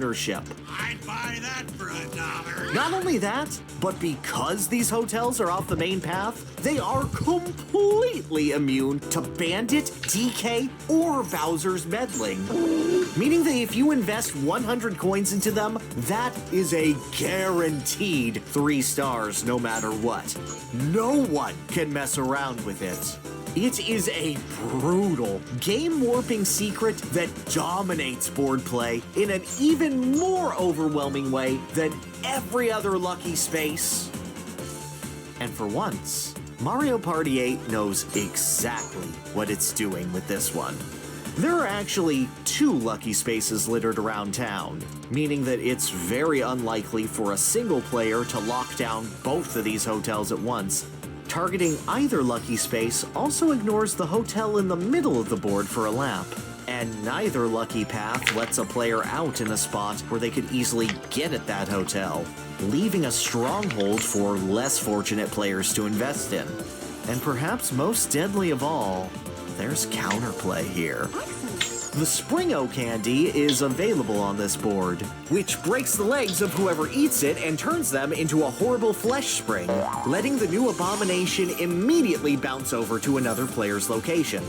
ownership. I'd buy that for $1. Not only that, but because these hotels are off the main path, they are completely immune to Bandit, DK, or Bowser's meddling. Meaning that if you invest 100 coins into them, that is a guaranteed 3 stars no matter what. No one can mess around with it. It is a brutal, game-warping secret that dominates board play in an even more overwhelming way than every other lucky space. And for once, Mario Party 8 knows exactly what it's doing with this one. There are actually 2 lucky spaces littered around town, meaning that it's very unlikely for a single player to lock down both of these hotels at once. Targeting either lucky space also ignores the hotel in the middle of the board for a lap. And neither lucky path lets a player out in a spot where they could easily get at that hotel, leaving a stronghold for less fortunate players to invest in. And perhaps most deadly of all, there's counterplay here. The Spring-O candy is available on this board, which breaks the legs of whoever eats it and turns them into a horrible flesh spring, letting the new abomination immediately bounce over to another player's location.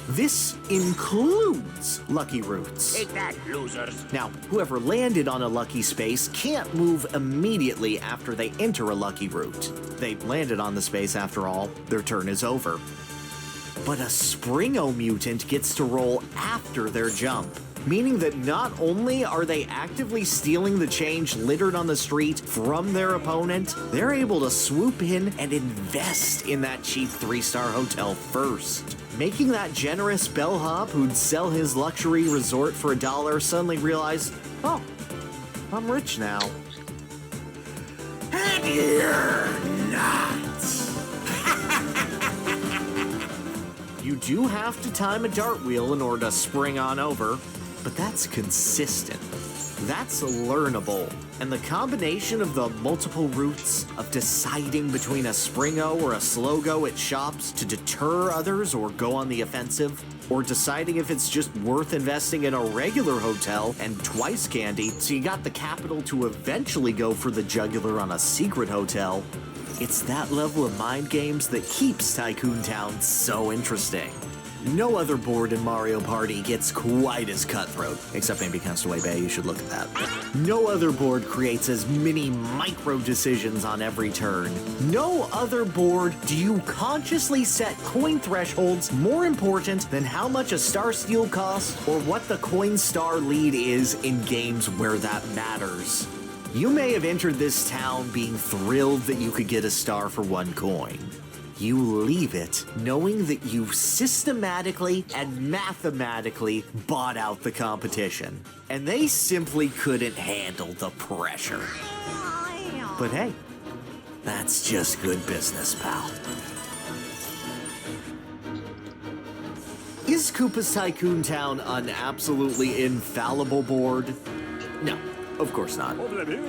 This includes lucky roots. Take that, losers. Now, whoever landed on a lucky space can't move immediately after they enter a lucky route. They landed on the space after all, their turn is over. But a Spring-O mutant gets to roll after their jump, meaning that not only are they actively stealing the change littered on the street from their opponent, they're able to swoop in and invest in that cheap 3-star hotel first. Making that generous bellhop who'd sell his luxury resort for $1 suddenly realize, oh, I'm rich now. And you're not. You do have to time a dart wheel in order to spring on over, but that's consistent. That's learnable. And the combination of the multiple routes of deciding between a Spring-O or a slow-go at shops to deter others or go on the offensive, or deciding if it's just worth investing in a regular hotel and twice candy so you got the capital to eventually go for the jugular on a secret hotel. It's that level of mind games that keeps Tycoon Town so interesting. No other board in Mario Party gets quite as cutthroat, except maybe Castaway Bay, you should look at that. No other board creates as many micro decisions on every turn. No other board do you consciously set coin thresholds more important than how much a star steal costs or what the coin star lead is in games where that matters. You may have entered this town being thrilled that you could get a star for 1 coin. You leave it knowing that you systematically and mathematically bought out the competition. And they simply couldn't handle the pressure. But hey, that's just good business, pal. Is Koopa's Tycoon Town an absolutely infallible board? No. Of course not.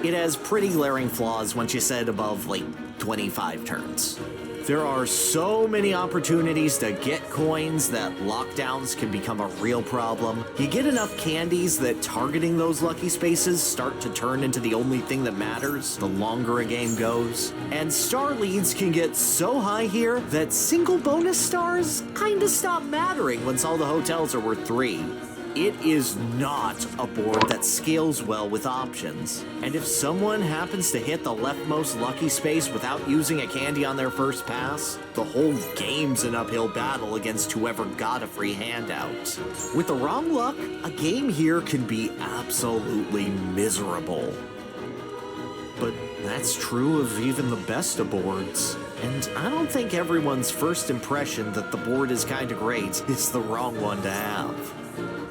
It has pretty glaring flaws once you set it above, like, 25 turns. There are so many opportunities to get coins that lockdowns can become a real problem. You get enough candies that targeting those lucky spaces start to turn into the only thing that matters the longer a game goes. And star leads can get so high here that single bonus stars kinda stop mattering once all the hotels are worth 3. It is not a board that scales well with options. And if someone happens to hit the leftmost lucky space without using a candy on their first pass, the whole game's an uphill battle against whoever got a free handout. With the wrong luck, a game here can be absolutely miserable. But that's true of even the best of boards. And I don't think everyone's first impression that the board is kinda great is the wrong one to have.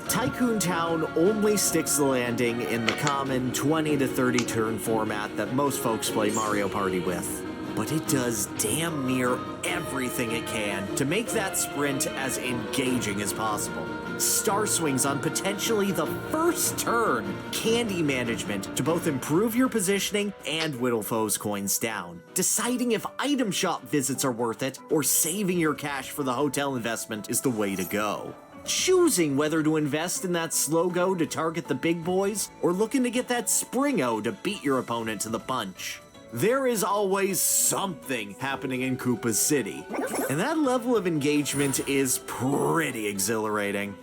Tycoon Town only sticks the landing in the common 20 to 30 turn format that most folks play Mario Party with. But it does damn near everything it can to make that sprint as engaging as possible. Star swings on potentially the first turn, candy management to both improve your positioning and whittle foes' coins down, deciding if item shop visits are worth it or saving your cash for the hotel investment is the way to go. choosing whether to invest in that slow-go to target the big boys or looking to get that spring-o to beat your opponent to the punch. There is always something happening in Koopa's City, and that level of engagement is pretty exhilarating.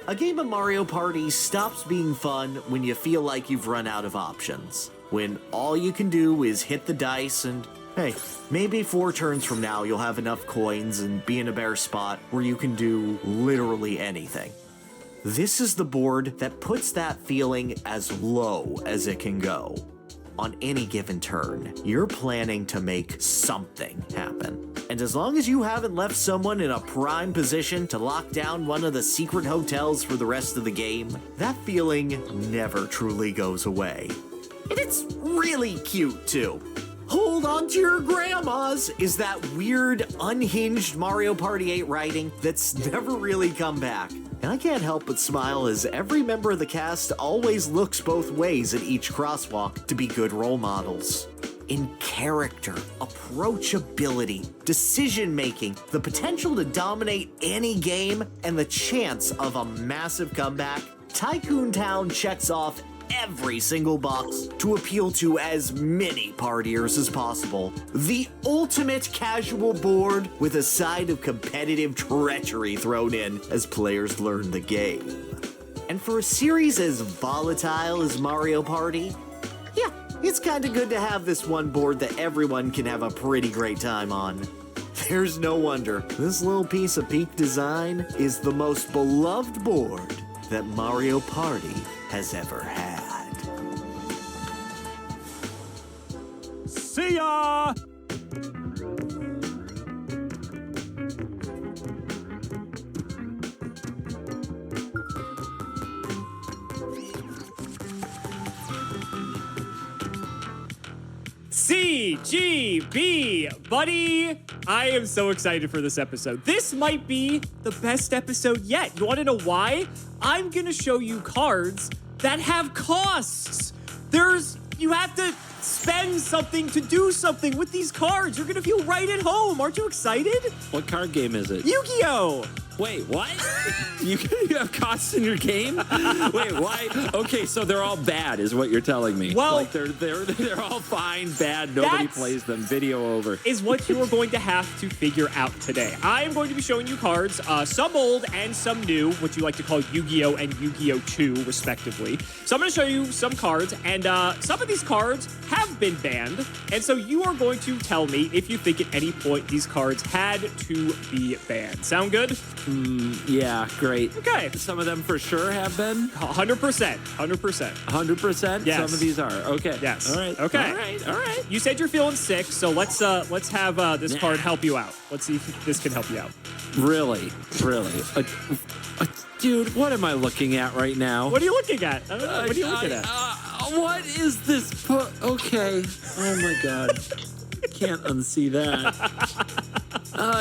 A game of Mario Party stops being fun when you feel like you've run out of options, when all you can do is hit the dice and, hey, maybe 4 turns from now you'll have enough coins and be in a better spot where you can do literally anything. This is the board that puts that feeling as low as it can go. On any given turn, you're planning to make something happen. And as long as you haven't left someone in a prime position to lock down one of the secret hotels for the rest of the game, that feeling never truly goes away. And it's really cute, too. Hold on to your grandmas is that weird, unhinged Mario Party 8 writing that's never really come back. And I can't help but smile as every member of the cast always looks both ways at each crosswalk to be good role models. In character, approachability, decision-making, the potential to dominate any game, and the chance of a massive comeback, Tycoon Town checks off every single box to appeal to as many partiers as possible. The ultimate casual board with a side of competitive treachery thrown in as players learn the game. And for a series as volatile as Mario Party, yeah, it's kinda good to have this one board that everyone can have a pretty great time on. There's no wonder this little piece of peak design is the most beloved board that Mario Party has ever had. See ya! CGB, buddy! I am so excited for this episode. This might be the best episode yet. You want to know why? I'm going to show you cards that have costs. You have to spend something to do something with these cards. You're going to feel right at home. Aren't you excited? What card game is it? Yu-Gi-Oh! Wait, what? you have costs in your game? Wait, why? Okay, so they're all bad, is what you're telling me. Well, like they're all fine, bad. Nobody plays them. Video over. Is what you are going to have to figure out today. I am going to be showing you cards, some old and some new, what you like to call Yu-Gi-Oh and Yu-Gi-Oh 2, respectively. So I'm going to show you some cards, and some of these cards have been banned, and so you are going to tell me if you think at any point these cards had to be banned. Sound good? Yeah, great. Okay. Some of them for sure have been? 100%. 100%. 100%? Yes. Some of these are. Okay. Yes. All right. Okay. All right. You said you're feeling sick, so let's have this card help you out. Let's see if this can help you out. Really? Dude, what am I looking at right now? What are you looking at? I don't know. What are you looking at? What is this? Okay. Oh my God. Can't unsee that.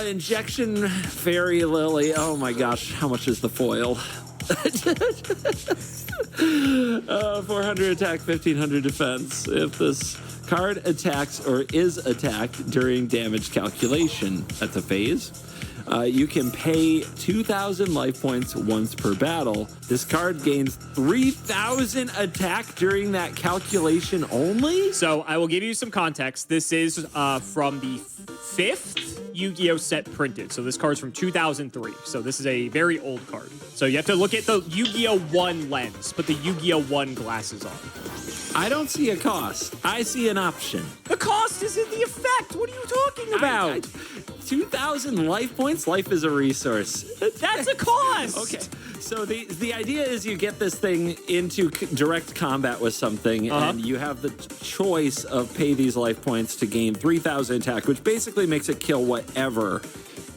Injection Fairy Lily. Oh my gosh, how much is the foil? 400 attack, 1500 defense. If this card attacks or is attacked during damage calculation, that's a phase. You can pay 2,000 life points once per battle. This card gains 3,000 attack during that calculation only? So I will give you some context. This is from the 5th Yu-Gi-Oh set printed. So this card's from 2003. So this is a very old card. So you have to look at the Yu-Gi-Oh 1 lens. Put the Yu-Gi-Oh 1 glasses on. I don't see a cost. I see an option. The cost is in the effect. What are you talking about? 2,000 life points? Life is a resource. That's a cost. Okay. So the idea is you get this thing into direct combat with something, and you have the choice of pay these life points to gain 3,000 attack, which basically makes it kill whatever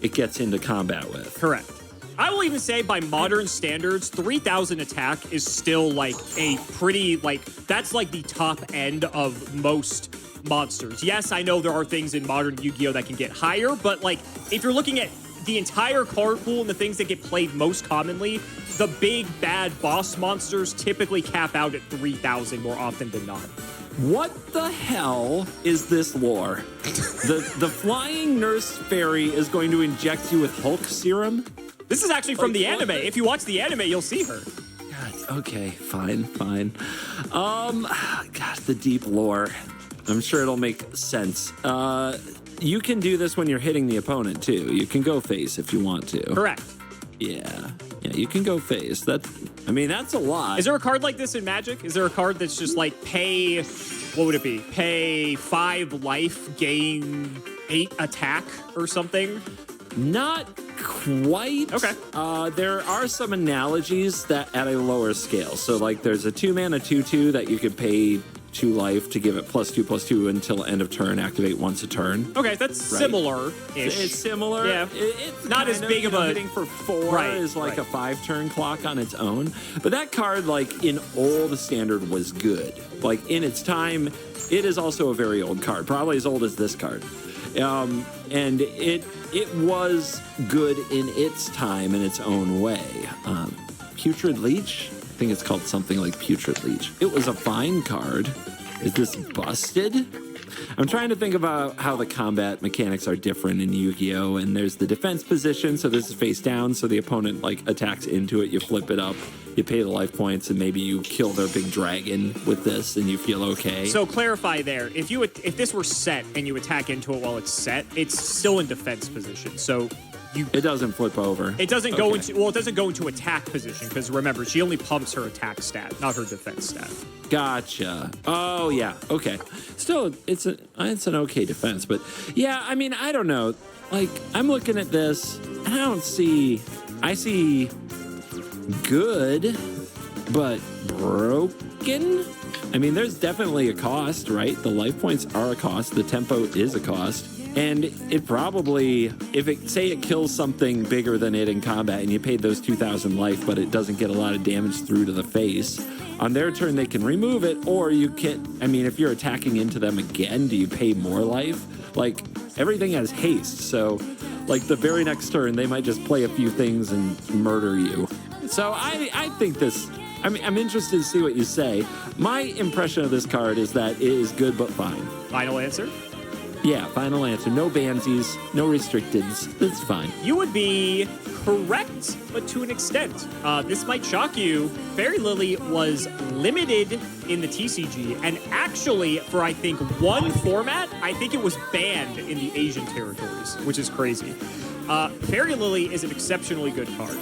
it gets into combat with. Correct. I will even say by modern standards, 3,000 attack is still like a pretty, that's like the top end of most monsters. Yes, I know there are things in modern Yu-Gi-Oh that can get higher, but like if you're looking at the entire card pool and the things that get played most commonly, the big bad boss monsters typically cap out at 3,000 more often than not. What the hell is this lore? the flying nurse fairy is going to inject you with Hulk serum? This is actually from the anime. If you watch the anime, you'll see her. God, okay, fine. God, the deep lore. I'm sure it'll make sense. You can do this when you're hitting the opponent too. You can go face if you want to. Correct. Yeah, you can go face. That's a lot. Is there a card like this in Magic? Is there a card that's just like pay, what would it be? Pay 5 life, gain 8 attack or something? Not quite. Okay. There are some analogies that at a lower scale. So like there's a 2-mana 2/2 that you could pay 2 life to give it +2/+2 until end of turn, activate once a turn. Okay, that's similar-ish. It's similar. Yeah. It's not as big of a hitting for 4 is like a 5-turn clock on its own. But that card, like in old standard, was good. Like in its time, it is also a very old card, probably as old as this card. And it was good in its time in its own way. Putrid Leech? I think it's called something like Putrid Leech. It was a fine card. Is this busted? I'm trying to think about how the combat mechanics are different in Yu-Gi-Oh! And there's the defense position, so this is face down, so the opponent like attacks into it, you flip it up, you pay the life points, and maybe you kill their big dragon with this, and you feel okay. So clarify there, if this were set and you attack into it while it's set, it's still in defense position. So it doesn't flip over. It doesn't go into attack position because remember, she only pumps her attack stat, not her defense stat. Gotcha. Oh yeah. Okay. Still, it's an okay defense, but yeah. I mean, I don't know. Like, I'm looking at this, and I see good, but broken. I mean, there's definitely a cost, right? The life points are a cost. The tempo is a cost. And it probably, if it kills something bigger than it in combat and you paid those 2,000 life, but it doesn't get a lot of damage through to the face, on their turn they can remove it, or you can, I mean, if you're attacking into them again, do you pay more life? Like, everything has haste, so like the very next turn they might just play a few things and murder you. So I think this, I mean, I'm interested to see what you say. My impression of this card is that it is good but fine. Final answer? Yeah, final answer. No bansies, no restricteds. It's fine. You would be correct, but to an extent. This might shock you. Fairy Lily was limited in the TCG, and actually, for I think one format, I think it was banned in the Asian territories, which is crazy. Fairy Lily is an exceptionally good card.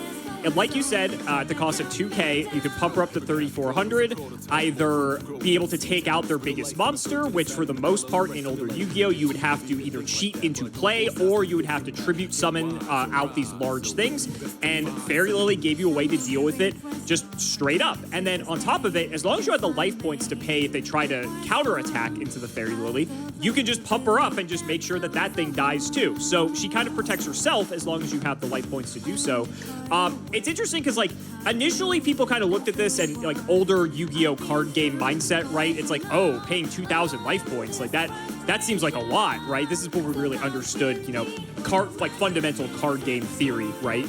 And like you said, at the cost of 2K, you could pump her up to 3,400, either be able to take out their biggest monster, which for the most part in older Yu-Gi-Oh! You would have to either cheat into play, or you would have to tribute summon out these large things, and Fairy Lily gave you a way to deal with it just straight up. And then on top of it, as long as you had the life points to pay if they try to counterattack into the Fairy Lily, you can just pump her up and just make sure that that thing dies too. So she kind of protects herself as long as you have the life points to do so. It's interesting because, like, initially people kind of looked at this and, like, older Yu-Gi-Oh! Card game mindset, right? It's like, oh, paying 2,000 life points, like that seems like a lot, right? This is what we really understood, you know, fundamental card game theory, right?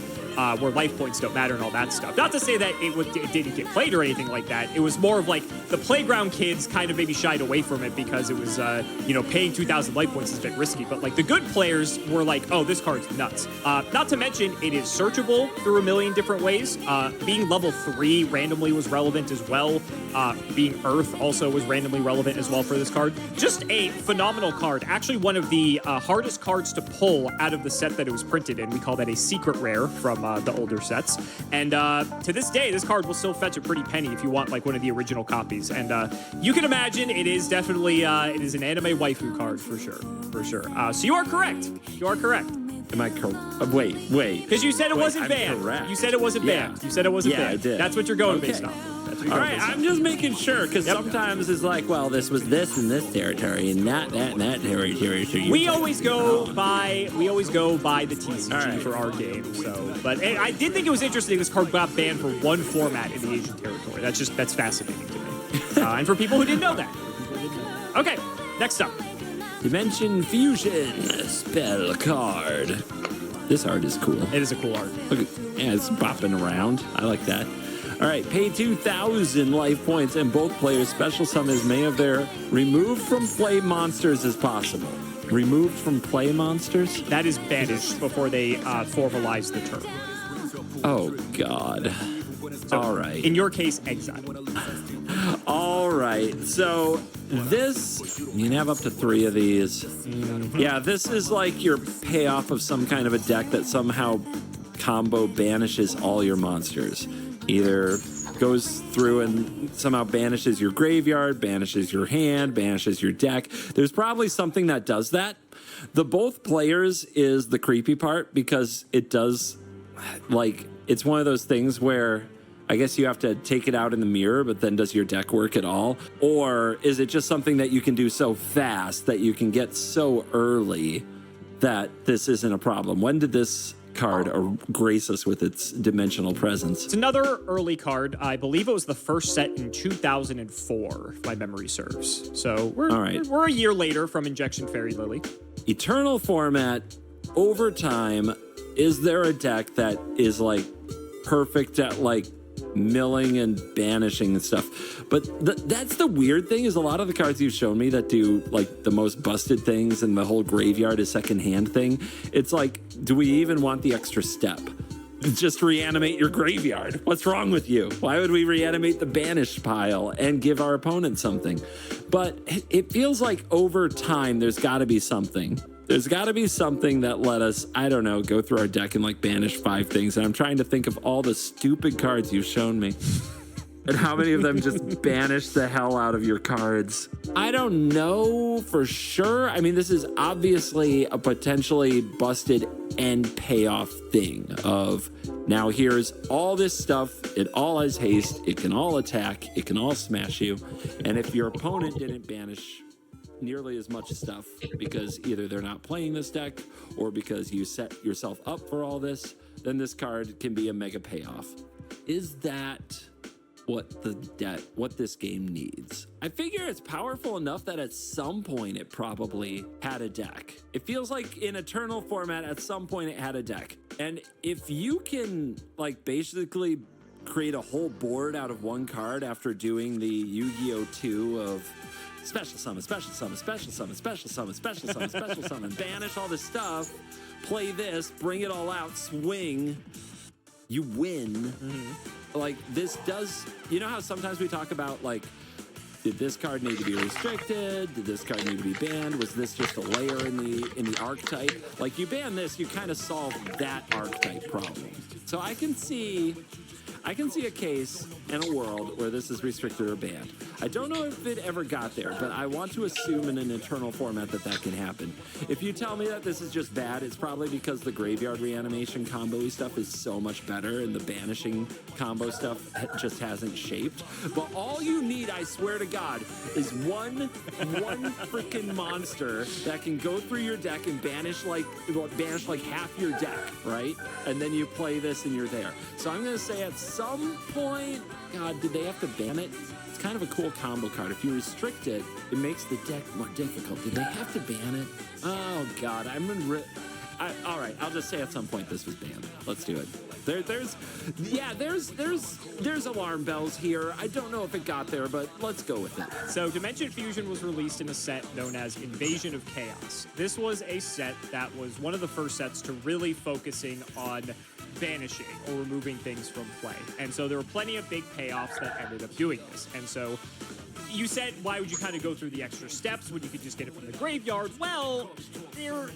Where life points don't matter and all that stuff. Not to say that it didn't get played or anything like that. It was more of like the playground kids kind of maybe shied away from it because it was, you know, paying 2,000 life points is a bit risky. But like the good players were like, oh, this card's nuts. Not to mention it is searchable through a million different ways. Being level 3 randomly was relevant as well. Being Earth also was randomly relevant as well for this card. Just a phenomenal card. Actually, one of the hardest cards to pull out of the set that it was printed in. We call that a secret rare from the older sets. And to this day, this card will still fetch a pretty penny if you want like one of the original copies. And you can imagine it is definitely, it is an anime waifu card for sure. For sure. So you are correct. You are correct. Am I correct? Wait. Because you said it wasn't banned. Correct. You said it wasn't banned. You said it wasn't banned. I did. That's what you're going based off. All right, I'm just making sure, because sometimes it's like, well, this was this in this territory and not that in that territory. So we always go by the TCG for our game. So, but I did think it was interesting this card got banned for one format in the Asian territory. That's fascinating to me. And for people who didn't know that. Okay, next up. Dimension Fusion spell card. This art is cool. It is a cool art. Look, yeah, it's bopping around. I like that. All right, pay 2,000 life points, and both players special summon as many of their removed from play monsters as possible. Removed from play monsters? That is banished before they formalize the term. Oh, God. So, All right. In your case, exile. All right. So this, you can have up to 3 of these. Yeah, this is like your payoff of some kind of a deck that somehow combo banishes all your monsters. Either goes through and somehow banishes your graveyard, banishes your hand, banishes your deck. There's probably something that does that. The both players is the creepy part because it does, like, it's one of those things where I guess you have to take it out in the mirror, but then does your deck work at all? Or is it just something that you can do so fast that you can get so early that this isn't a problem? When did this card grace us with its dimensional presence? It's another early card. I believe it was the first set in 2004, if my memory serves. So we're a year later from Injection Fairy Lily. Eternal format, over time, is there a deck that is like perfect at like milling and banishing and stuff? But that's the weird thing, is a lot of the cards you've shown me that do like the most busted things and the whole graveyard is second hand thing, it's like, do we even want the extra step? Just reanimate your graveyard. What's wrong with you? Why would we reanimate the banished pile and give our opponent something? But it feels like over time there's got to be something. There's got to be something that let us, I don't know, go through our deck and like banish 5 things. And I'm trying to think of all the stupid cards you've shown me and how many of them just banish the hell out of your cards. I don't know for sure. I mean, this is obviously a potentially busted end payoff thing of now here's all this stuff. It all has haste. It can all attack. It can all smash you. And if your opponent didn't banish nearly as much stuff because either they're not playing this deck or because you set yourself up for all this, then this card can be a mega payoff. Is that what this game needs? I figure it's powerful enough that at some point it probably had a deck. It feels like in Eternal format at some point it had a deck. And if you can like basically create a whole board out of one card after doing the Yu-Gi-Oh! 2 of special summon, special summon, special summon, special summon, special summon, special summon, banish all this stuff, play this, bring it all out, swing, you win. Like this does, you know how sometimes we talk about like, did this card need to be restricted? Did this card need to be banned? Was this just a layer in the archetype? Like you ban this, you kind of solve that archetype problem. So I can see a case in a world where this is restricted or banned. I don't know if it ever got there, but I want to assume in an Eternal format that can happen. If you tell me that this is just bad, it's probably because the graveyard reanimation combo stuff is so much better and the banishing combo stuff just hasn't shaped. But all you need, I swear to God, is one freaking monster that can go through your deck and banish like half your deck, right? And then you play this and you're there. So I'm gonna say at some point, God, did they have to ban it? It's kind of a cool combo card. If you restrict it, it makes the deck more difficult. Did they have to ban it? Oh God, all right, I'll just say at some point this was banned. Let's do it. There's alarm bells here. I don't know if it got there, but let's go with it. So Dimension Fusion was released in a set known as Invasion of Chaos. This was a set that was one of the first sets to really focusing on banishing or removing things from play. And so there were plenty of big payoffs that ended up doing this. And so you said, why would you kind of go through the extra steps when you could just get it from the graveyard? Well,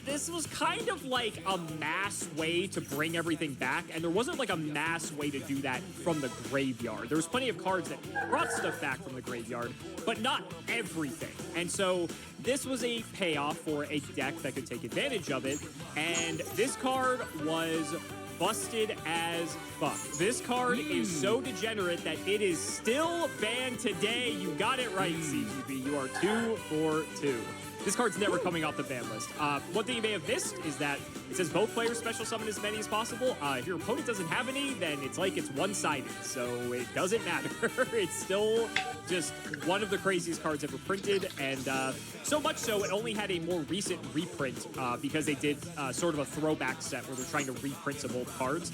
this was kind of like a mass way to bring everything back, and there wasn't like a mass way to do that from the graveyard. There was plenty of cards that brought stuff back from the graveyard, but not everything. And so this was a payoff for a deck that could take advantage of it, and this card was busted as fuck. This card is so degenerate that it is still banned today. You got it right, CGB. You are 2 for 2. This card's never coming off the ban list. One thing you may have missed is that it says both players special summon as many as possible. If your opponent doesn't have any, then it's like it's one-sided, so it doesn't matter. It's still just one of the craziest cards ever printed, and so much so it only had a more recent reprint because they did sort of a throwback set where they're trying to reprint some old cards.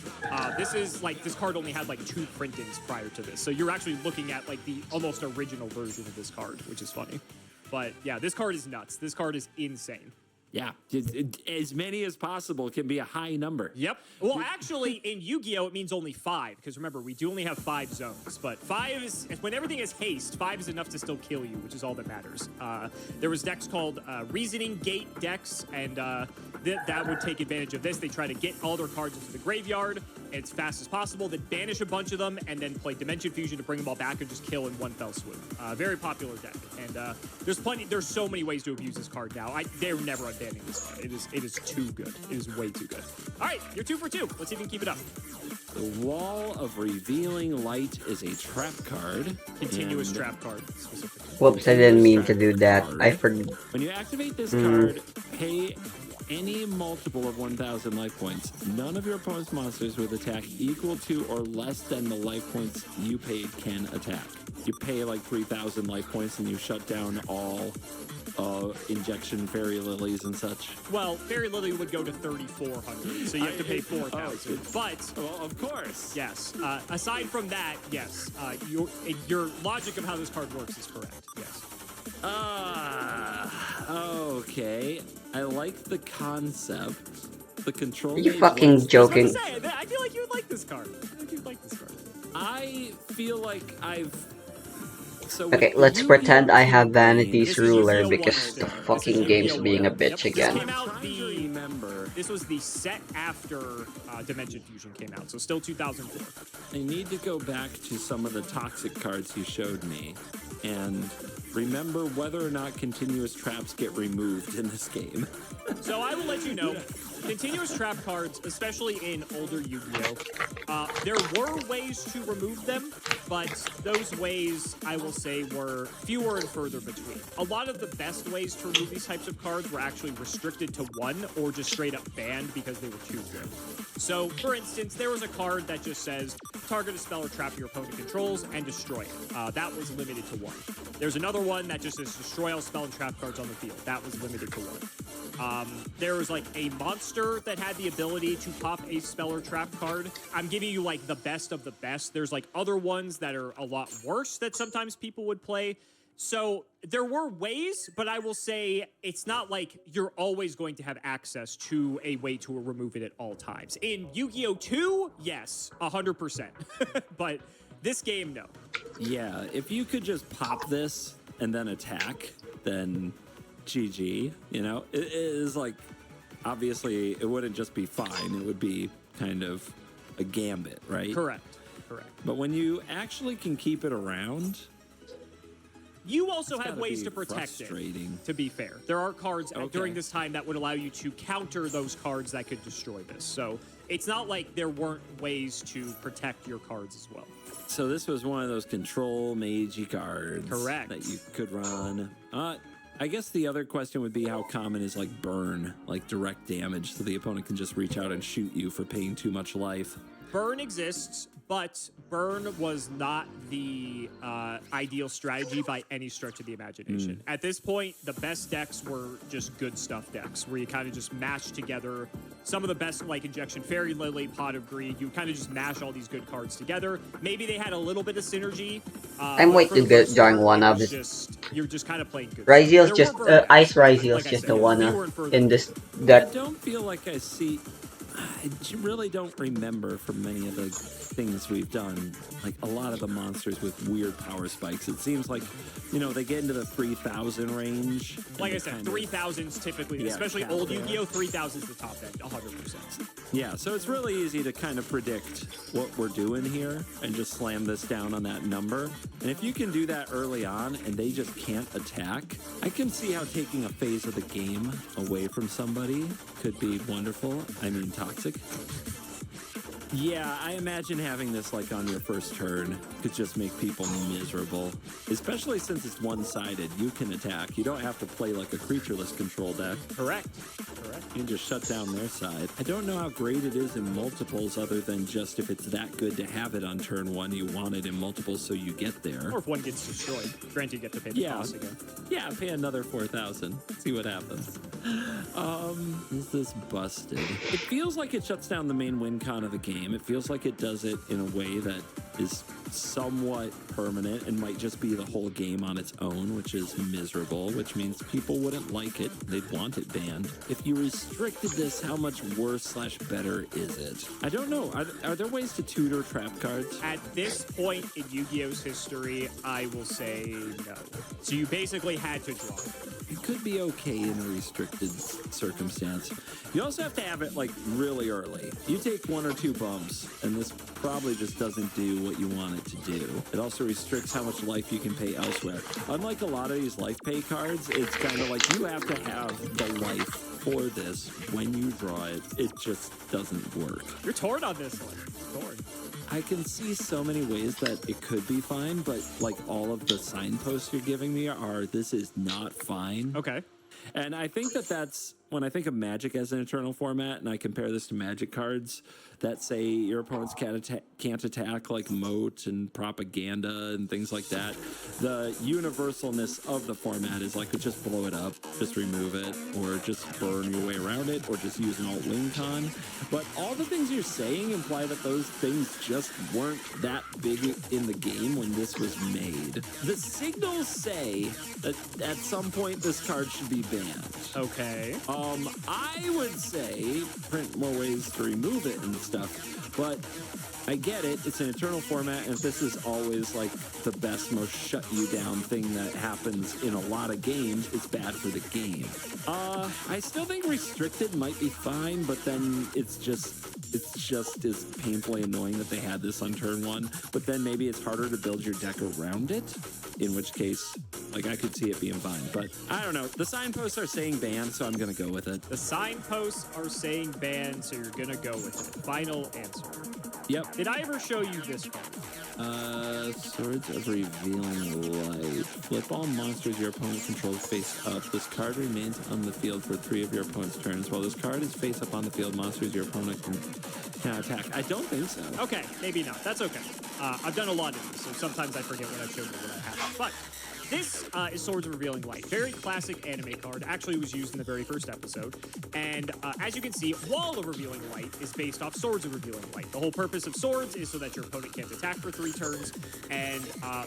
This card only had like 2 printings prior to this, so you're actually looking at like the almost original version of this card, which is funny. But yeah, this card is nuts. This card is insane. Yeah, as many as possible can be a high number. Yep. Well, actually, in Yu-Gi-Oh, it means only 5, because remember, we do only have 5 zones. But 5 is, when everything is haste, 5 is enough to still kill you, which is all that matters. There was decks called Reasoning Gate decks, and that would take advantage of this. They try to get all their cards into the graveyard as fast as possible, then banish a bunch of them, and then play Dimension Fusion to bring them all back and just kill in one fell swoop. Very popular deck, and there's so many ways to abuse this card now. They're never unbanning this card. It is too good. It is way too good. All right, you're 2 for 2. Let's see if you can keep it up. The Wall of Revealing Light is a trap card. Continuous trap card, specifically. Whoops, I didn't mean to do that. I forgot. When you activate this card, pay any multiple of 1,000 life points. None of your opponent's monsters with attack equal to or less than the life points you paid can attack. You pay like 3,000 life points and you shut down all injection fairy lilies and such. Well, fairy lily would go to 3,400, so you have to pay 4,000. But well, of course, yes. Aside from that, yes, your logic of how this card works is correct. Yes. Okay. I like the concept. The control. Are you fucking joking? I feel like you would like this card. I feel like I've. So Okay, let's pretend I have Vanity's Ruler because the fucking game's being a bitch again. This was the set after Dimension Fusion came out, so still 2004. I need to go back to some of the toxic cards you showed me and remember whether or not continuous traps get removed in this game. So I will let you know, continuous trap cards, especially in older Yu-Gi-Oh, there were ways to remove them, but those ways, I will say, were fewer and further between. A lot of the best ways to remove these types of cards were actually restricted to 1 or just straight up banned because they were too good. So, for instance, there was a card that just says, target a spell or trap your opponent controls and destroy it. That was limited to 1. There's another one that just says, destroy all spell and trap cards on the field. That was limited to 1. There was like a monster that had the ability to pop a spell or trap card. I'm giving you like the best of the best. There's like other ones that are a lot worse that sometimes people would play. So there were ways, but I will say it's not like you're always going to have access to a way to remove it at all times. In Yu-Gi-Oh! 2, yes, 100%. But this game, no. Yeah, if you could just pop this and then attack, then GG, you know? It is like, obviously, it wouldn't just be fine. It would be kind of a gambit, right? Correct. But when you actually can keep it around... You also have ways to protect it, to be fair. There are cards during this time that would allow you to counter those cards that could destroy this. So it's not like there weren't ways to protect your cards as well. So this was one of those control magey cards. Correct. That you could run. I guess the other question would be how common is like burn, like direct damage, so the opponent can just reach out and shoot you for paying too much life. Burn exists, but burn was not the ideal strategy by any stretch of the imagination. At this point, the best decks were just good stuff decks, where you kind of just mash together some of the best, like Injection Fairy Lily, Pot of Greed. You kind of just mash all these good cards together. Maybe they had a little bit of synergy. I'm waiting to get during one of it. You're just kind of playing good. Ryzeal's just Ice Ryzeal's just the one in this deck. I don't feel like I see. I really don't remember from many of the things we've done, like a lot of the monsters with weird power spikes. It seems like, you know, they get into the 3,000 range. Like I said, 3,000's typically, especially old Yu-Gi-Oh, 3,000's the top end, 100%. Yeah, so it's really easy to kind of predict what we're doing here and just slam this down on that number. And if you can do that early on and they just can't attack, I can see how taking a phase of the game away from somebody could be wonderful. I mean, toxic. Yeah, I imagine having this like on your first turn could just make people miserable, especially since it's one-sided. You can attack. You don't have to play like a creatureless control deck. Correct. You can just shut down their side. I don't know how great it is in multiples other than just if it's that good to have it on turn 1, you want it in multiples so you get there. Or if one gets destroyed. Granted, you get to pay the cost again. Yeah, pay another 4,000. See what happens. Is this busted? It feels like it shuts down the main win con of the game. It feels like it does it in a way that is somewhat permanent and might just be the whole game on its own, which is miserable, which means people wouldn't like it. They'd want it banned. If you restricted this, how much worse / better is it? I don't know. Are there ways to tutor trap cards? At this point in Yu-Gi-Oh's history, I will say no. So you basically had to draw. It could be okay in a restricted circumstance. You also have to have it like really early. You take 1 or 2 bumps, and this probably just doesn't do what you want it to do. It also restricts how much life you can pay elsewhere. Unlike a lot of these life pay cards, it's kind of like you have to have the life for this. When you draw it, it just doesn't work. You're torn on this one. Torn. I can see so many ways that it could be fine, but like all of the signposts you're giving me are, this is not fine. Okay. And I think that's when I think of Magic as an eternal format, and I compare this to Magic cards that say your opponents can't attack, like Moat and Propaganda and things like that. The universalness of the format is like, just blow it up, just remove it, or just burn your way around it, or just use an alt-wing con. But all the things you're saying imply that those things just weren't that big in the game when this was made. The signals say that at some point this card should be banned. Okay. I would say print more ways to remove it and stuff, but I get it. It's an eternal format, and if this is always like the best, most shut you down thing that happens in a lot of games, it's bad for the game. I still think restricted might be fine, but then it's just as painfully annoying that they had this on turn 1. But then maybe it's harder to build your deck around it, in which case, like, I could see it being fine. But I don't know. The signposts are saying ban, so I'm gonna go with it. The signposts are saying ban, so you're gonna go with it. Final answer. Yep. Did I ever show you this card? Swords of Revealing Light. Flip all monsters your opponent controls face up. This card remains on the field for 3 of your opponent's turns. While this card is face up on the field, monsters your opponent can attack. I don't think so. Okay, maybe not. That's okay. I've done a lot of these, so sometimes I forget what I've showed you when I haven't. But this is Swords of Revealing Light. Very classic anime card. Actually was used in the very first episode. And as you can see, Wall of Revealing Light is based off Swords of Revealing Light. The whole purpose of Swords is so that your opponent can't attack for 3 turns. And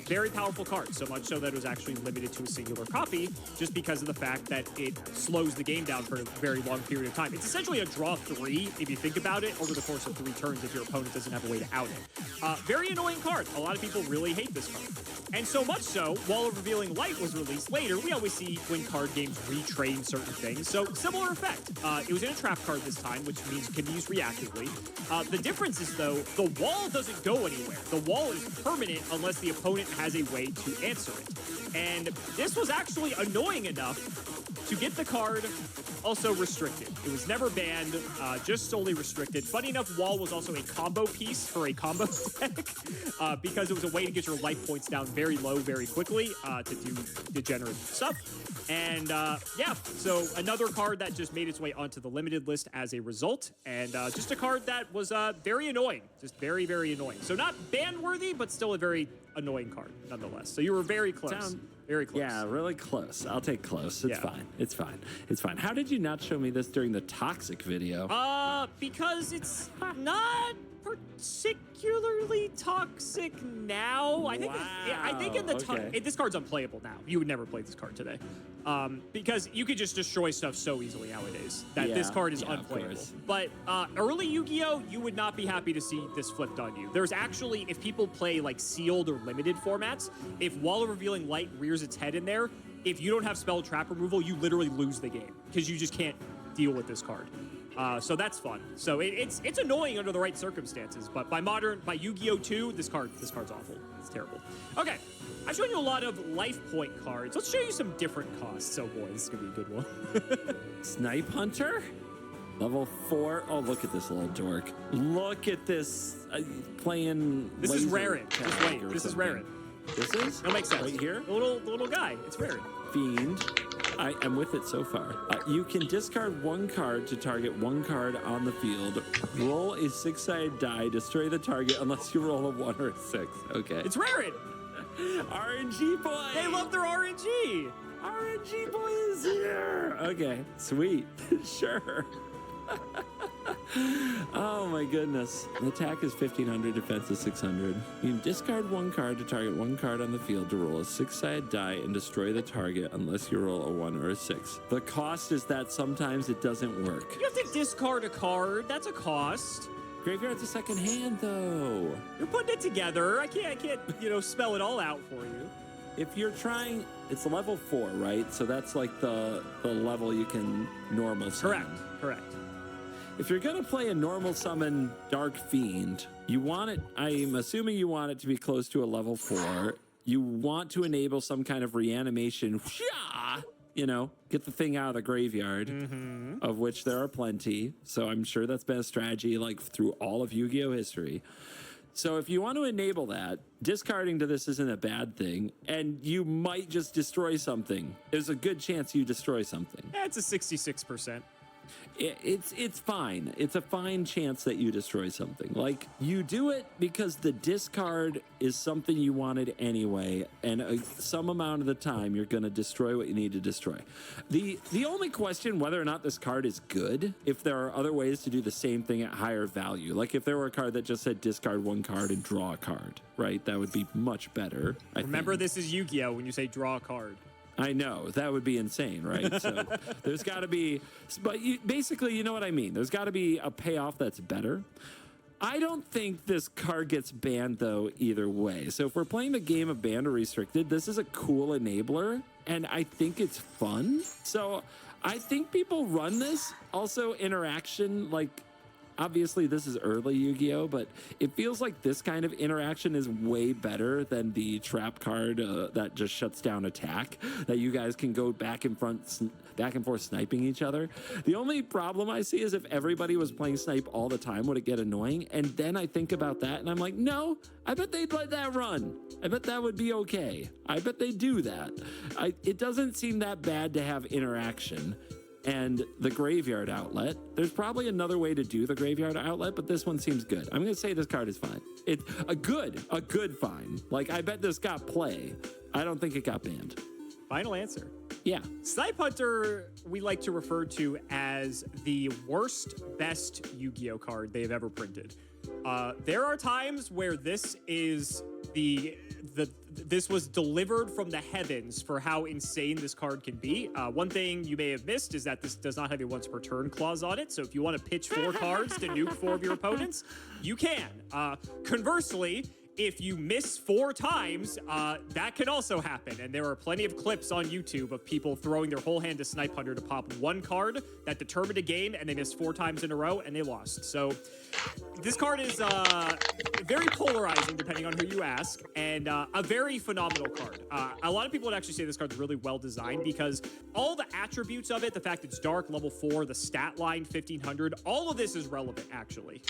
very powerful card. So much so that it was actually limited to a singular copy just because of the fact that it slows the game down for a very long period of time. It's essentially a draw 3, if you think about it, over the course of 3 turns if your opponent doesn't have a way to out it. Very annoying card. A lot of people really hate this card. And so much so, Wall of Revealing Light was released later. We always see when card games retrain certain things. So similar effect. It was in a trap card this time, which means it can be used reactively. The difference is, though, the wall doesn't go anywhere. The wall is permanent unless the opponent has a way to answer it. And this was actually annoying enough to get the card also restricted. It was never banned, just solely restricted. Funny enough, Wall was also a combo piece for a combo deck because it was a way to get your life points down very low very quickly to do degenerate stuff. And yeah, so another card that just made its way onto the limited list as a result. And just a card that was very annoying. Just very, very annoying. So not ban-worthy, but still a very annoying card nonetheless. So you were very close. Very close. Yeah, really close. I'll take close. It's fine. It's fine. It's fine. How did you not show me this during the Toxic video? Because it's not particularly toxic now. I think. I think in the this card's unplayable now. You would never play this card today, because you could just destroy stuff so easily nowadays that this card is unplayable. But early Yu-Gi-Oh, you would not be happy to see this flipped on you. There's actually, if people play like sealed or limited formats, if Wall of Revealing Light rears its head in there, if you don't have spell trap removal, you literally lose the game because you just can't deal with this card. So that's fun. So it's annoying under the right circumstances, but by Yu-Gi-Oh 2, this card's awful. It's terrible. Okay, I've shown you a lot of life point cards. Let's show you some different costs. Oh boy, this is gonna be a good one. Snipe Hunter? Level 4. Oh, look at this little dork. Look at this playing. This is Rarin. Just wait. This is Rarin. This is? That makes sense. Right here? The little guy. It's Rarin. Fiend. I am with it so far. You can discard 1 card to target 1 card on the field. Roll a 6-sided die. Destroy the target unless you roll a 1 or a 6. Okay. It's Rarin. RNG boy. They love their RNG. RNG boy is here. Okay. Sweet. Sure. Oh my goodness. Attack is 1500, defense is 600. You discard one card to target one card on the field to roll a 6-sided die and destroy the target unless you roll a 1 or a 6. The cost is that sometimes it doesn't work. You have to discard a card. That's a cost. Graveyard's a second hand, though. You're putting it together. I can't, spell it all out for you. If you're trying, it's level 4, right? So that's like the level you can normal summon. Correct. If you're going to play a normal summon Dark Fiend, you want it, I'm assuming you want it to be close to a level 4. You want to enable some kind of reanimation, get the thing out of the graveyard, of which there are plenty. So I'm sure that's been a strategy like through all of Yu-Gi-Oh! History. So if you want to enable that, discarding to this isn't a bad thing, and you might just destroy something. There's a good chance you destroy something. It's a 66%. It's fine. It's a fine chance that you destroy something. Like, you do it because the discard is something you wanted anyway, and some amount of the time you're going to destroy what you need to destroy. The only question whether or not this card is good, if there are other ways to do the same thing at higher value. Like if there were a card that just said discard one card and draw a card, right? That would be much better. Remember, this is Yu-Gi-Oh! When you say draw a card. I know, that would be insane, right? So there's got to be, but basically, you know what I mean. There's got to be a payoff that's better. I don't think this card gets banned, though, either way. So if we're playing the game of banned or restricted, this is a cool enabler, and I think it's fun. So I think people run this. Also, interaction, like, obviously, this is early Yu-Gi-Oh!, but it feels like this kind of interaction is way better than the trap card that just shuts down attack, that you guys can go back and forth sniping each other. The only problem I see is if everybody was playing snipe all the time, would it get annoying? And then I think about that, and I'm like, no, I bet they'd let that run. I bet that would be okay. I bet they do that. It doesn't seem that bad to have interaction. And the graveyard outlet, there's probably another way to do the graveyard outlet, but this one seems good. I'm going to say this card is fine. It's a good fine. Like, I bet this got play. I don't think it got banned. Final answer. Yeah. Snipe Hunter, we like to refer to as the worst, best Yu-Gi-Oh! Card they've ever printed. There are times where this is this was delivered from the heavens for how insane this card can be. One thing you may have missed is that this does not have a once per turn clause on it. So if you want to pitch 4 cards to nuke 4 of your opponents, you can. Conversely, if you miss 4 times, that can also happen. And there are plenty of clips on YouTube of people throwing their whole hand to Snipe Hunter to pop 1 card that determined a game, and they missed 4 times in a row, and they lost. So this card is very polarizing, depending on who you ask, and a very phenomenal card. A lot of people would actually say this card's really well designed because all the attributes of it, the fact it's dark, level 4, the stat line, 1500, all of this is relevant, actually.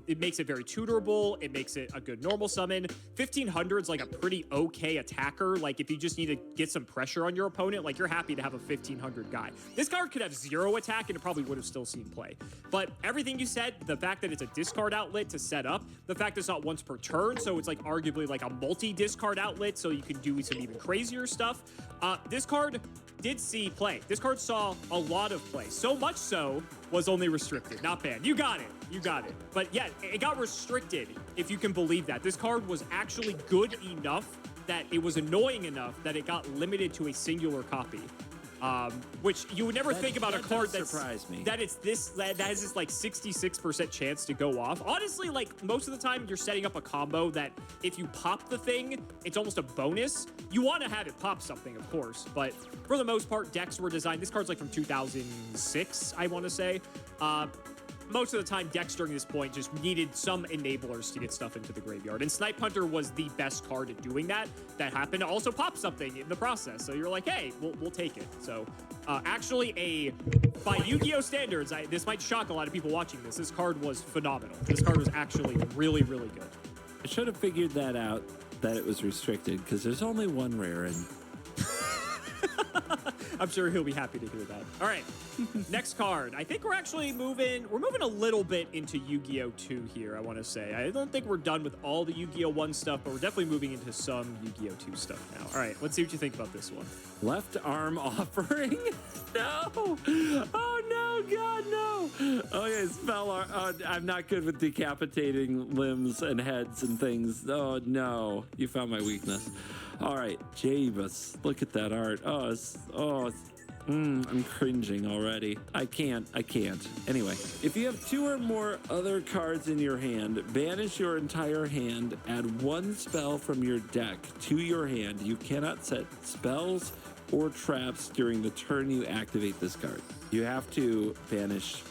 It makes it very tutorable. It makes it a good normal summon. 1500 is like a pretty okay attacker. Like if you just need to get some pressure on your opponent, like you're happy to have a 1500 guy. This card could have 0 attack and it probably would have still seen play. But everything you said, the fact that it's a discard outlet to set up, the fact it's not once per turn, so it's like arguably like a multi-discard outlet, so you can do some even crazier stuff. This card did see play. This card saw a lot of play. So much so was only restricted, not banned. You got it. You got it. But yeah, it got restricted, if you can believe that. This card was actually good enough that it was annoying enough that it got limited to a singular copy. Which you would never think about a card that has this like 66% chance to go off. Honestly, like most of the time you're setting up a combo that if you pop the thing, it's almost a bonus. You want to have it pop something, of course, but for the most part, decks were designed. This card's like from 2006, I want to say. Most of the time, decks during this point just needed some enablers to get stuff into the graveyard. And Snipe Hunter was the best card at doing that. That happened to also pop something in the process. So you're like, hey, we'll take it. So actually, by Yu-Gi-Oh! Standards, this might shock a lot of people watching this. This card was phenomenal. This card was actually really, really good. I should have figured that out, that it was restricted, because there's only 1 rare and... I'm sure he'll be happy to hear that. All right, next card. I think we're actually moving a little bit into Yu-Gi-Oh! 2 here, I want to say. I don't think we're done with all the Yu-Gi-Oh! 1 stuff, but we're definitely moving into some Yu-Gi-Oh! 2 stuff now. All right, let's see what you think about this one. Left arm offering? No! Oh no, God, no. Okay, spell art. Oh, I'm not good with decapitating limbs and heads and things. Oh, no. You found my weakness. All right, Jabus, look at that art. I'm cringing already. I can't. Anyway, if you have 2 or more other cards in your hand, banish your entire hand, add 1 spell from your deck to your hand. You cannot set spells or traps during the turn you activate this card. You have to banish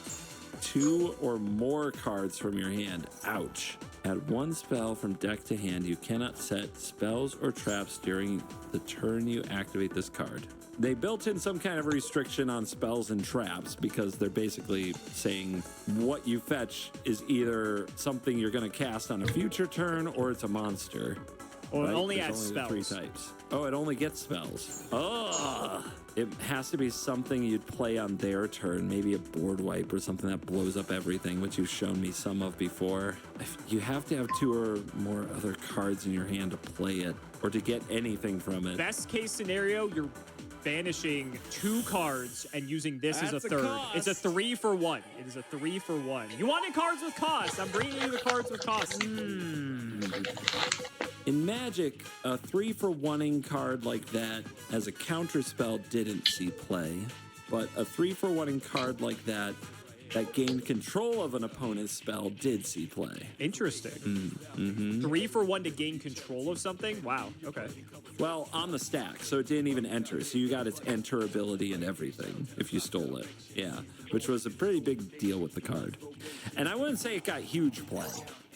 2 or more cards from your hand. Ouch. Add 1 spell from deck to hand. You cannot set spells or traps during the turn you activate this card. They built in some kind of restriction on spells and traps because they're basically saying what you fetch is either something you're going to cast on a future turn or it's a monster. Well, right? it only There's adds only spells. 3 types. Oh, it only gets spells. Oh, it has to be something you'd play on their turn. Maybe a board wipe or something that blows up everything, which you've shown me some of before. You have to have 2 or more other cards in your hand to play it or to get anything from it. Best case scenario, you're banishing 2 cards and using this as a That's a third. cost. It's a 3 for 1. It is a 3 for 1. You wanted cards with cost. I'm bringing you the cards with cost. In Magic, a 3 for 1-ing card like that as a counter spell didn't see play, but a 3 for 1-ing card like that gained control of an opponent's spell did see play. Interesting. 3 for 1 to gain control of something? Wow. Okay. Well, on the stack, so it didn't even enter. So you got its enter ability and everything if you stole it. Yeah, which was a pretty big deal with the card. And I wouldn't say it got huge play,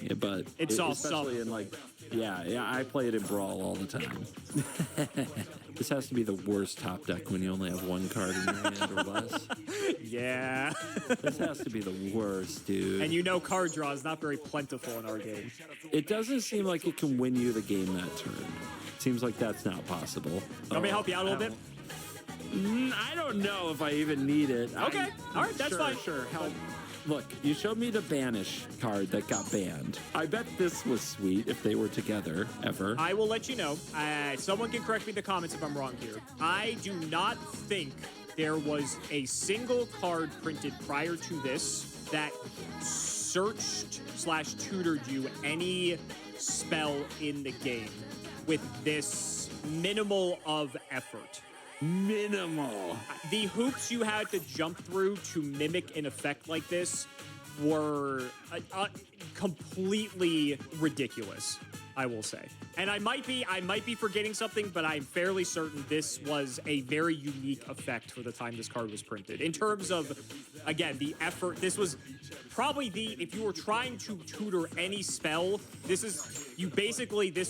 yeah, but It saw especially some. in yeah, I play it in Brawl all the time. This has to be the worst top deck when you only have 1 card in your hand or less. Yeah. This has to be the worst, dude. And you know card draw is not very plentiful in our game. It doesn't seem like it can win you the game that turn. Seems like that's not possible. Want me to help you out a little bit? I don't know if I even need it. Okay. All right, that's fine. Sure, help. Look, you showed me the banish card that got banned. I bet this was sweet if they were together, ever. I will let you know. Someone can correct me in the comments if I'm wrong here. I do not think there was a single card printed prior to this that searched/tutored you any spell in the game with this minimal of effort. Minimal. The hoops you had to jump through to mimic an effect like this were completely ridiculous, I will say. And I might be forgetting something, but I'm fairly certain this was a very unique effect for the time this card was printed. In terms of, again, the effort, this was probably if you were trying to tutor any spell, this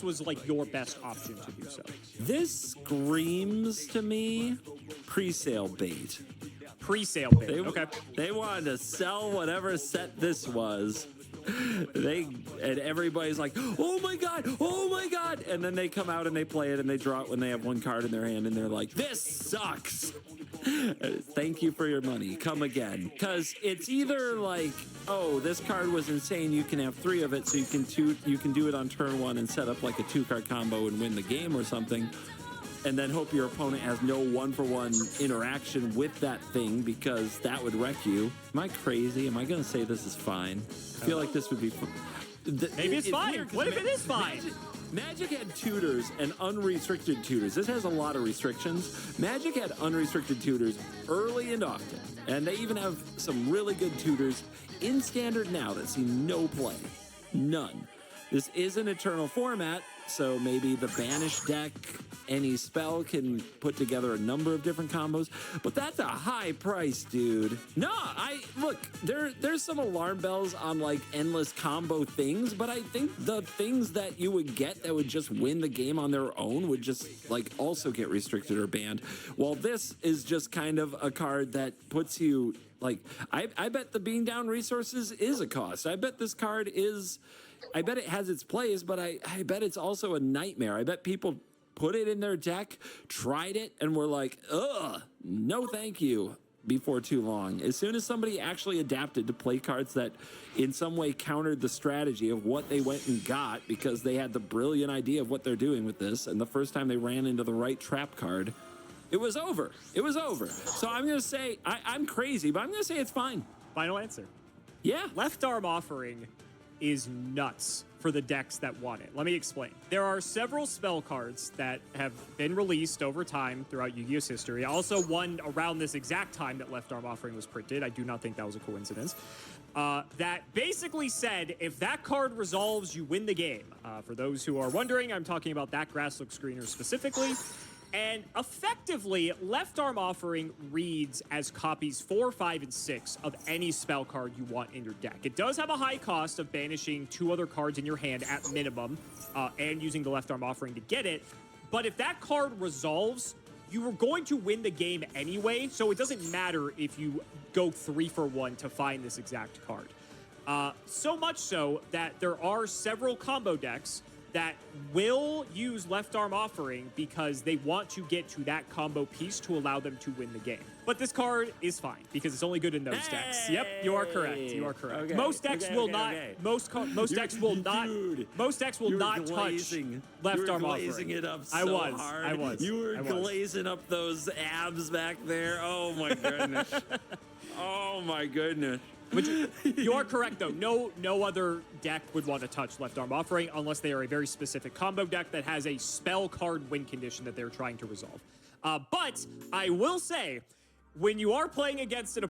was like your best option to do so. This screams to me pre-sale bait. Pre-sale bait, okay. They wanted to sell whatever set this was. And everybody's like, oh my god, and then they come out and they play it and they draw it when they have 1 card in their hand and they're like, this sucks. Thank you for your money, come again. Because it's either like, oh, this card was insane, you can have 3 of it, so you can do it on turn 1 and set up like a 2-card combo and win the game or something, and then hope your opponent has no 1-for-1 interaction with that thing because that would wreck you. Am I crazy? Am I going to say this is fine? I feel like this would be fun. Maybe it's fine. Weird, What if it is fine? Magic had tutors and unrestricted tutors. This has a lot of restrictions. Magic had unrestricted tutors early and often. And they even have some really good tutors in Standard now that see no play. None. This is an Eternal format, so maybe the Banish deck, any spell can put together a number of different combos, but that's a high price, dude. No, look, there's some alarm bells on like endless combo things, but I think the things that you would get that would just win the game on their own would just like also get restricted or banned. While this is just kind of a card that puts you like, I bet the being down resources is a cost. I bet this card is, I bet it has its place, but I bet it's also a nightmare. I bet people put it in their deck, tried it, and were like, ugh, no thank you, before too long. As soon as somebody actually adapted to play cards that in some way countered the strategy of what they went and got because they had the brilliant idea of what they're doing with this, and the first time they ran into the right trap card, It was over. It was over. So I'm going to say, I'm crazy, but I'm going to say it's fine. Final answer. Yeah. Left Arm Offering is nuts for the decks that want it. Let me explain. There are several spell cards that have been released over time throughout Yu-Gi-Oh's history. Also one around this exact time that Left Arm Offering was printed. I do not think that was a coincidence. That basically said, if that card resolves, you win the game. For those who are wondering, I'm talking about that Grasslook Screener specifically. And effectively, Left Arm Offering reads as copies 4, 5, and 6 of any spell card you want in your deck. It does have a high cost of banishing 2 other cards in your hand at minimum, and using the Left Arm Offering to get it. But if that card resolves, you are going to win the game anyway, so it doesn't matter if you go 3 for 1 to find this exact card. So much so that there are several combo decks that will use Left Arm Offering because they want to get to that combo piece to allow them to win the game. But this card is fine because it's only good in those decks. Yep, you are correct. You are correct. Okay, most decks will not. Most decks will not. Dude, most decks will not touch Left Arm Offering. You were glazing it up so I was. hard. I was. You were I was. glazing up those abs back there. Oh my goodness. Oh my goodness. But you are correct, though. No other deck would want to touch Left Arm Offering unless they are a very specific combo deck that has a spell card win condition that they're trying to resolve. But I will say, when you are playing against an